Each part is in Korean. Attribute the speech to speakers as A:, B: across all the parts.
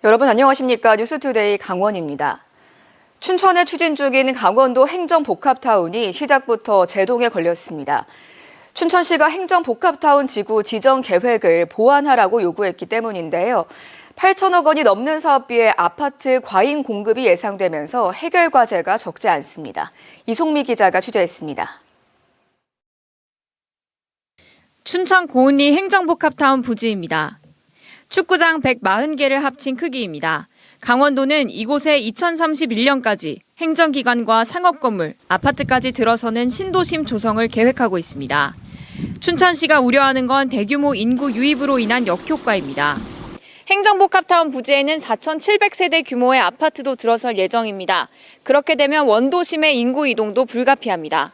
A: 여러분 안녕하십니까? 뉴스투데이 강원입니다. 춘천에 추진 중인 강원도 행정복합타운이 시작부터 제동에 걸렸습니다. 춘천시가 행정복합타운 지구 지정 계획을 보완하라고 요구했기 때문인데요. 8천억 원이 넘는 사업비에 아파트 과잉 공급이 예상되면서 해결 과제가 적지 않습니다. 이송미 기자가 취재했습니다.
B: 춘천 고은리 행정복합타운 부지입니다. 축구장 140개를 합친 크기입니다. 강원도는 이곳에 2031년까지 행정기관과 상업건물, 아파트까지 들어서는 신도심 조성을 계획하고 있습니다. 춘천시가 우려하는 건 대규모 인구 유입으로 인한 역효과입니다. 행정복합타운 부지에는 4,700세대 규모의 아파트도 들어설 예정입니다. 그렇게 되면 원도심의 인구 이동도 불가피합니다.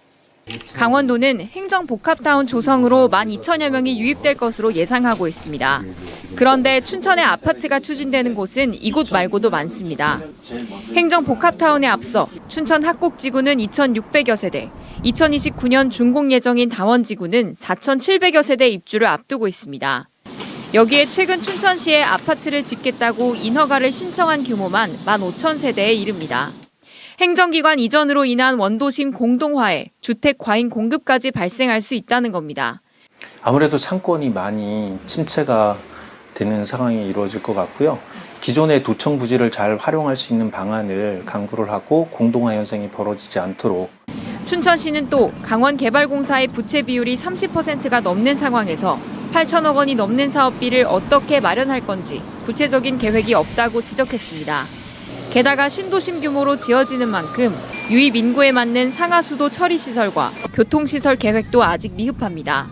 B: 강원도는 행정복합타운 조성으로 12,000여 명이 유입될 것으로 예상하고 있습니다. 그런데 춘천의 아파트가 추진되는 곳은 이곳 말고도 많습니다. 행정복합타운에 앞서 춘천 학곡지구는 2,600여 세대, 2029년 준공 예정인 다원지구는 4,700여 세대 입주를 앞두고 있습니다. 여기에 최근 춘천시에 아파트를 짓겠다고 인허가를 신청한 규모만 15,000세대에 이릅니다. 행정기관 이전으로 인한 원도심 공동화에 주택 과잉 공급까지 발생할 수 있다는 겁니다.
C: 아무래도 상권이 많이 침체가 되는 상황이 이루어질 것 같고요. 기존의 도청 부지를 잘 활용할 수 있는 방안을 강구를 하고 공동화 현상이 벌어지지 않도록.
B: 춘천시는 또 강원개발공사의 부채 비율이 30%가 넘는 상황에서 8천억 원이 넘는 사업비를 어떻게 마련할 건지 구체적인 계획이 없다고 지적했습니다. 게다가 신도심 규모로 지어지는 만큼 유입 인구에 맞는 상하수도 처리시설과 교통시설 계획도 아직 미흡합니다.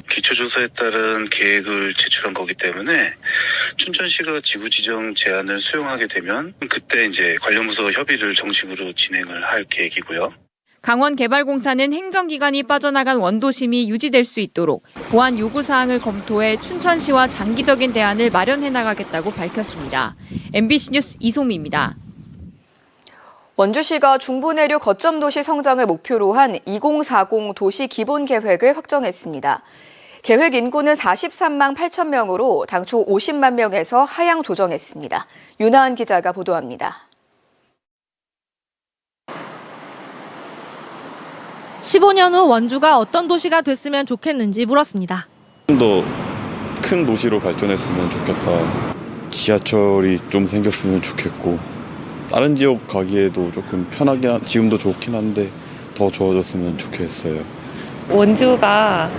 D: 기초조사에 따른 계획을 제출한 거기 때문에 춘천시가 지구 지정 제안을 수용하게 되면 그때 이제 관련 부서 협의를 정식으로 진행을 할 계획이고요.
B: 강원개발공사는 행정기관이 빠져나간 원도심이 유지될 수 있도록 보완 요구사항을 검토해 춘천시와 장기적인 대안을 마련해 나가겠다고 밝혔습니다. MBC 뉴스 이송미입니다.
A: 원주시가 중부내륙 거점도시 성장을 목표로 한 2040 도시기본계획을 확정했습니다. 계획 인구는 43만 8천 명으로 당초 50만 명에서 하향 조정했습니다. 윤하은 기자가 보도합니다.
E: 15년 후 원주가 어떤 도시가 됐으면 좋겠는지 물었습니다.
F: 좀 더 큰 도시로 발전했으면 좋겠다. 지하철이 좀 생겼으면 좋겠고 다른 지역 가기에도 조금 편하게 지금도 좋긴 한데 더 좋아졌으면 좋겠어요.
G: 원주가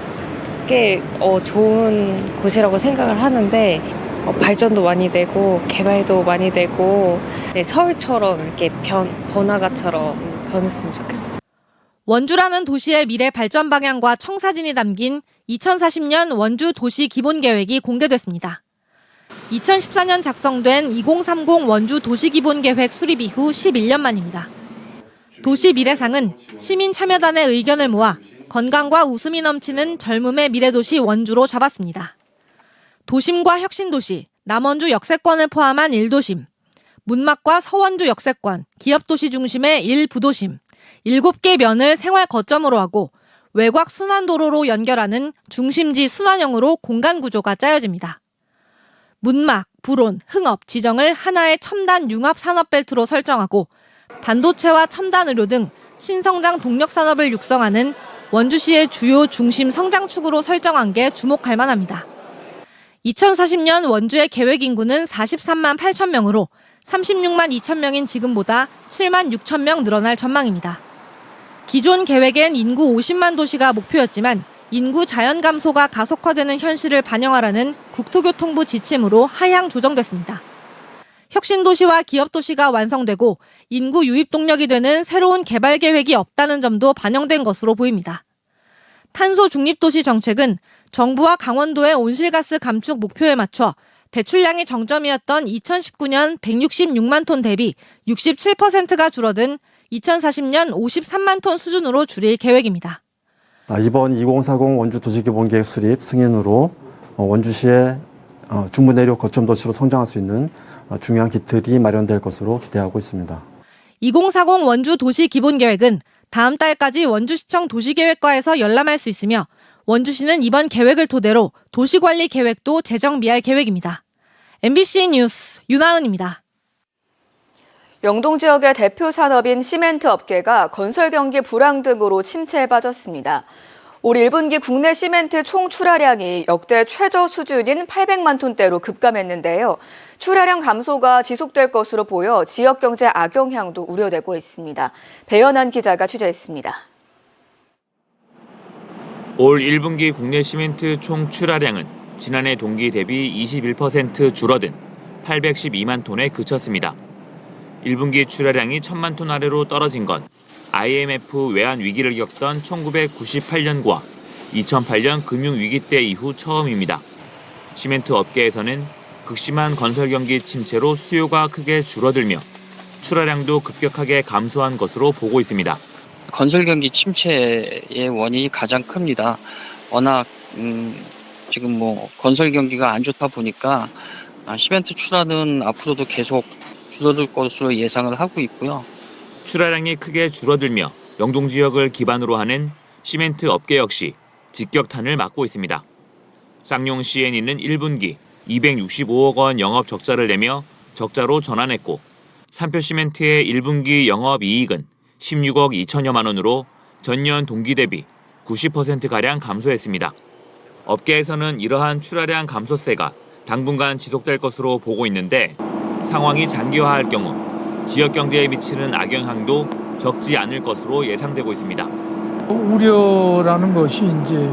G: 꽤 좋은 곳이라고 생각을 하는데 발전도 많이 되고 개발도 많이 되고 서울처럼 이렇게 번화가처럼 변했으면 좋겠어요.
E: 원주라는 도시의 미래 발전 방향과 청사진이 담긴 2040년 원주 도시 기본계획이 공개됐습니다. 2014년 작성된 2030 원주 도시기본계획 수립 이후 11년 만입니다. 도시 미래상은 시민 참여단의 의견을 모아 건강과 웃음이 넘치는 젊음의 미래도시 원주로 잡았습니다. 도심과 혁신도시, 남원주 역세권을 포함한 1도심, 문막과 서원주 역세권, 기업도시 중심의 1부도심, 7개 면을 생활 거점으로 하고 외곽 순환도로로 연결하는 중심지 순환형으로 공간 구조가 짜여집니다. 문막, 불온, 흥업, 지정을 하나의 첨단 융합 산업벨트로 설정하고 반도체와 첨단 의료 등 신성장 동력 산업을 육성하는 원주시의 주요 중심 성장축으로 설정한 게 주목할 만합니다. 2040년 원주의 계획 인구는 43만 8천 명으로 36만 2천 명인 지금보다 7만 6천 명 늘어날 전망입니다. 기존 계획엔 인구 50만 도시가 목표였지만 인구 자연 감소가 가속화되는 현실을 반영하라는 국토교통부 지침으로 하향 조정됐습니다. 혁신도시와 기업도시가 완성되고 인구 유입 동력이 되는 새로운 개발 계획이 없다는 점도 반영된 것으로 보입니다. 탄소 중립도시 정책은 정부와 강원도의 온실가스 감축 목표에 맞춰 배출량이 정점이었던 2019년 166만 톤 대비 67%가 줄어든 2040년 53만 톤 수준으로 줄일 계획입니다.
H: 이번 2040 원주 도시기본계획 수립 승인으로 원주시의 중부내륙 거점도시로 성장할 수 있는 중요한 기틀이 마련될 것으로 기대하고 있습니다.
E: 2040 원주 도시기본계획은 다음 달까지 원주시청 도시계획과에서 열람할 수 있으며 원주시는 이번 계획을 토대로 도시관리 계획도 재정비할 계획입니다. MBC 뉴스 윤하은입니다.
A: 영동 지역의 대표 산업인 시멘트 업계가 건설 경기 불황 등으로 침체에 빠졌습니다. 올 1분기 국내 시멘트 총 출하량이 역대 최저 수준인 800만 톤대로 급감했는데요. 출하량 감소가 지속될 것으로 보여 지역 경제 악영향도 우려되고 있습니다. 배연한 기자가 취재했습니다.
I: 올 1분기 국내 시멘트 총 출하량은 지난해 동기 대비 21% 줄어든 812만 톤에 그쳤습니다. 1분기 출하량이 1,000만 톤 아래로 떨어진 건 IMF 외환 위기를 겪던 1998년과 2008년 금융위기 때 이후 처음입니다. 시멘트 업계에서는 극심한 건설 경기 침체로 수요가 크게 줄어들며 출하량도 급격하게 감소한 것으로 보고 있습니다.
J: 건설 경기 침체의 원인이 가장 큽니다. 워낙 지금 건설 경기가 안 좋다 보니까 시멘트 출하는 앞으로도 계속 줄어들 것으로 예상을 하고 있고요.
I: 출하량이 크게 줄어들며 영동 지역을 기반으로 하는 시멘트 업계 역시 직격탄을 맞고 있습니다. 쌍용 C&E는 1분기 265억 원 영업 적자를 내며 적자로 전환했고 삼표시멘트의 1분기 영업이익은 16억 2천여만 원으로 전년 동기 대비 90%가량 감소했습니다. 업계에서는 이러한 출하량 감소세가 당분간 지속될 것으로 보고 있는데 상황이 장기화할 경우 지역 경제에 미치는 악영향도 적지 않을 것으로 예상되고 있습니다.
K: 우려라는 것이 이제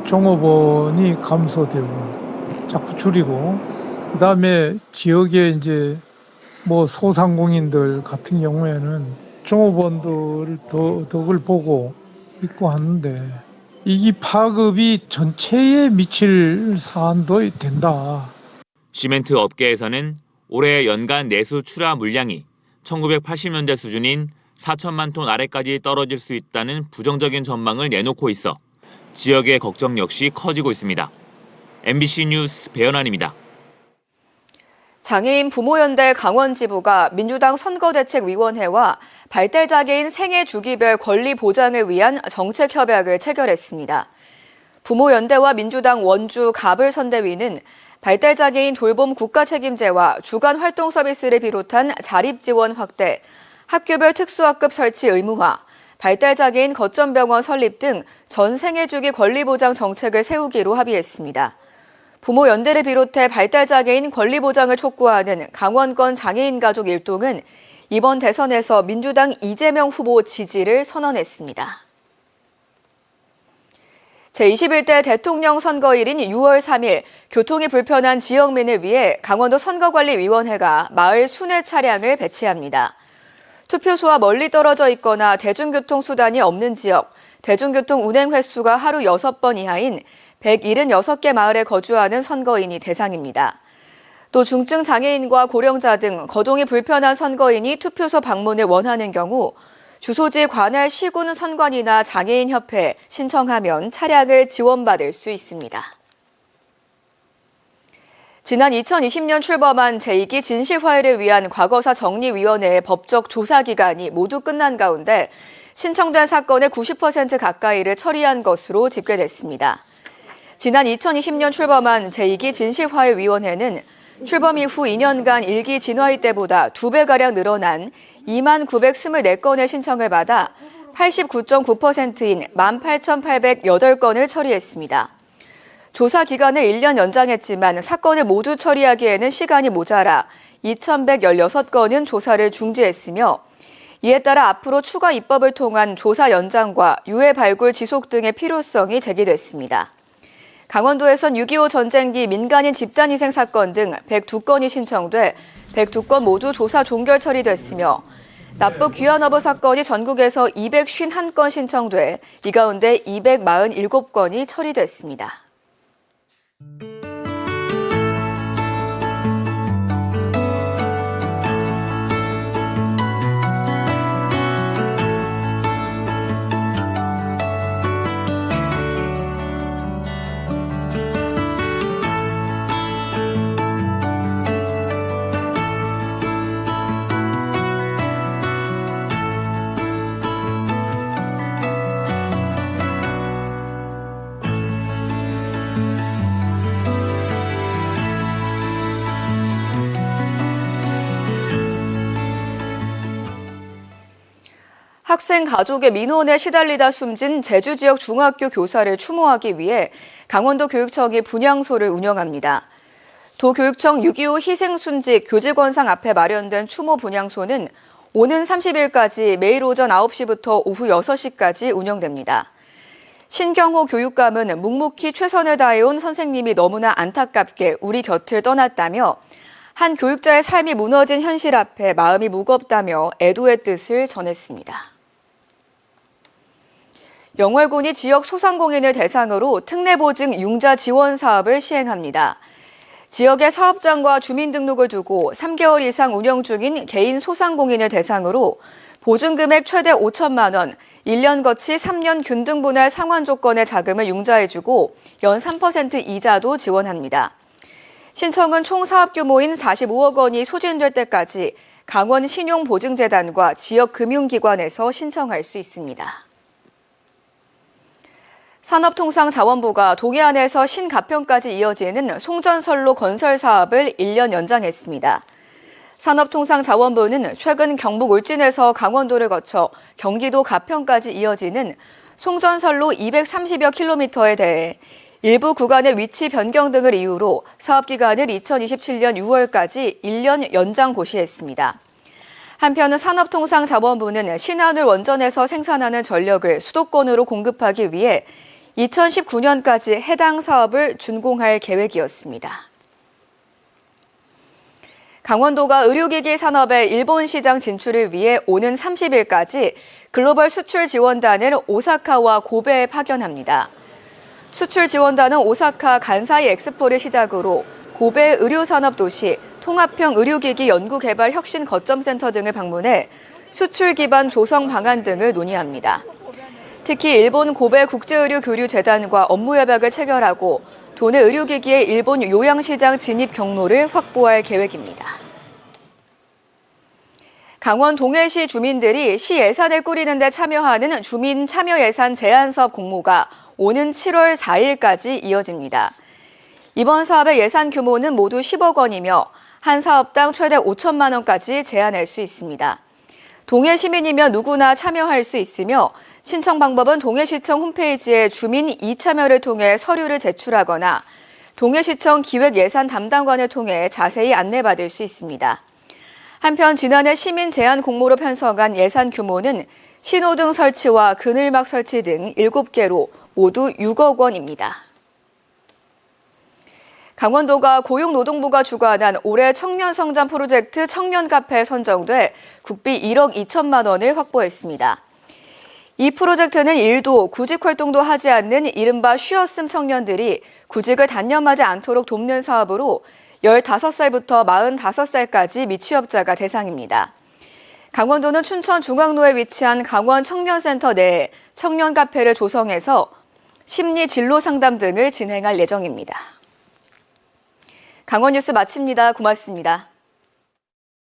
K: 종업원이 감소되고 자꾸 줄이고 그다음에 지역에 이제 소상공인들 같은 경우에는 종업원들 덕을 보고 있고 하는데 이게 파급이 전체에 미칠 사안도 된다.
I: 시멘트 업계에서는 올해 연간 내수 출하 물량이 1980년대 수준인 4천만 톤 아래까지 떨어질 수 있다는 부정적인 전망을 내놓고 있어 지역의 걱정 역시 커지고 있습니다. MBC 뉴스 배연환입니다.
A: 장애인 부모연대 강원지부가 민주당 선거대책위원회와 발달장애인 생애 주기별 권리 보장을 위한 정책 협약을 체결했습니다. 부모연대와 민주당 원주 가불선대위는 발달장애인 돌봄 국가책임제와 주간 활동 서비스를 비롯한 자립지원 확대, 학교별 특수학급 설치 의무화, 발달장애인 거점병원 설립 등 전 생애주기 권리보장 정책을 세우기로 합의했습니다. 부모연대를 비롯해 발달장애인 권리보장을 촉구하는 강원권 장애인 가족 일동은 이번 대선에서 민주당 이재명 후보 지지를 선언했습니다. 제21대 대통령 선거일인 6월 3일 교통이 불편한 지역민을 위해 강원도 선거관리위원회가 마을 순회 차량을 배치합니다. 투표소와 멀리 떨어져 있거나 대중교통수단이 없는 지역, 대중교통 운행 횟수가 하루 6번 이하인 176개 마을에 거주하는 선거인이 대상입니다. 또 중증 장애인과 고령자 등 거동이 불편한 선거인이 투표소 방문을 원하는 경우 주소지 관할 시군 선관위나 장애인협회에 신청하면 차량을 지원받을 수 있습니다. 지난 2020년 출범한 제2기 진실화해를 위한 과거사 정리위원회의 법적 조사 기간이 모두 끝난 가운데 신청된 사건의 90% 가까이를 처리한 것으로 집계됐습니다. 지난 2020년 출범한 제2기 진실화해위원회는 출범 이후 2년간 1기 진화위 때보다 2배가량 늘어난 2924건의 신청을 받아 89.9%인 18,808건을 처리했습니다. 조사 기간을 1년 연장했지만 사건을 모두 처리하기에는 시간이 모자라 2,116건은 조사를 중지했으며 이에 따라 앞으로 추가 입법을 통한 조사 연장과 유해 발굴 지속 등의 필요성이 제기됐습니다. 강원도에선 6.25 전쟁기 민간인 집단희생 사건 등 102건이 신청돼 102건 모두 조사 종결 처리됐으며 납북 귀환어부 사건이 전국에서 251건 신청돼 이 가운데 247건이 처리됐습니다. 학생 가족의 민원에 시달리다 숨진 제주 지역 중학교 교사를 추모하기 위해 강원도 교육청이 분향소를 운영합니다. 도교육청 6.25 희생순직 교직원상 앞에 마련된 추모 분향소는 오는 30일까지 매일 오전 9시부터 오후 6시까지 운영됩니다. 신경호 교육감은 묵묵히 최선을 다해온 선생님이 너무나 안타깝게 우리 곁을 떠났다며 한 교육자의 삶이 무너진 현실 앞에 마음이 무겁다며 애도의 뜻을 전했습니다. 영월군이 지역 소상공인을 대상으로 특례보증 융자 지원 사업을 시행합니다. 지역의 사업장과 주민등록을 두고 3개월 이상 운영 중인 개인 소상공인을 대상으로 보증금액 최대 5천만 원, 1년 거치 3년 균등 분할 상환 조건의 자금을 융자해주고 연 3% 이자도 지원합니다. 신청은 총 사업 규모인 45억 원이 소진될 때까지 강원신용보증재단과 지역 금융기관에서 신청할 수 있습니다. 산업통상자원부가 동해안에서 신가평까지 이어지는 송전선로 건설 사업을 1년 연장했습니다. 산업통상자원부는 최근 경북 울진에서 강원도를 거쳐 경기도 가평까지 이어지는 송전선로 230여 킬로미터에 대해 일부 구간의 위치 변경 등을 이유로 사업기간을 2027년 6월까지 1년 연장 고시했습니다. 한편 산업통상자원부는 신한울 원전에서 생산하는 전력을 수도권으로 공급하기 위해 2019년까지 해당 사업을 준공할 계획이었습니다. 강원도가 의료기기 산업의 일본 시장 진출을 위해 오는 30일까지 글로벌 수출 지원단을 오사카와 고베에 파견합니다. 수출 지원단은 오사카 간사이 엑스포를 시작으로 고베 의료산업도시, 통합형 의료기기 연구개발 혁신 거점센터 등을 방문해 수출 기반 조성 방안 등을 논의합니다. 특히 일본 고베 국제의료교류재단과 업무 협약을 체결하고 도내 의료기기의 일본 요양시장 진입 경로를 확보할 계획입니다. 강원 동해시 주민들이 시 예산을 꾸리는 데 참여하는 주민 참여 예산 제안사업 공모가 오는 7월 4일까지 이어집니다. 이번 사업의 예산 규모는 모두 10억 원이며 한 사업당 최대 5천만 원까지 제한할 수 있습니다. 동해 시민이면 누구나 참여할 수 있으며 신청 방법은 동해시청 홈페이지에 주민 이참여를 통해 서류를 제출하거나 동해시청 기획예산 담당관을 통해 자세히 안내받을 수 있습니다. 한편 지난해 시민 제안 공모로 편성한 예산 규모는 신호등 설치와 그늘막 설치 등 7개로 모두 6억 원입니다. 강원도가 고용노동부가 주관한 올해 청년성장 프로젝트 청년카페에 선정돼 국비 1억 2천만 원을 확보했습니다. 이 프로젝트는 일도 구직 활동도 하지 않는 이른바 쉬었음 청년들이 구직을 단념하지 않도록 돕는 사업으로 15살부터 45살까지 미취업자가 대상입니다. 강원도는 춘천중앙로에 위치한 강원청년센터 내에 청년카페를 조성해서 심리 진로 상담 등을 진행할 예정입니다. 강원 뉴스 마칩니다. 고맙습니다.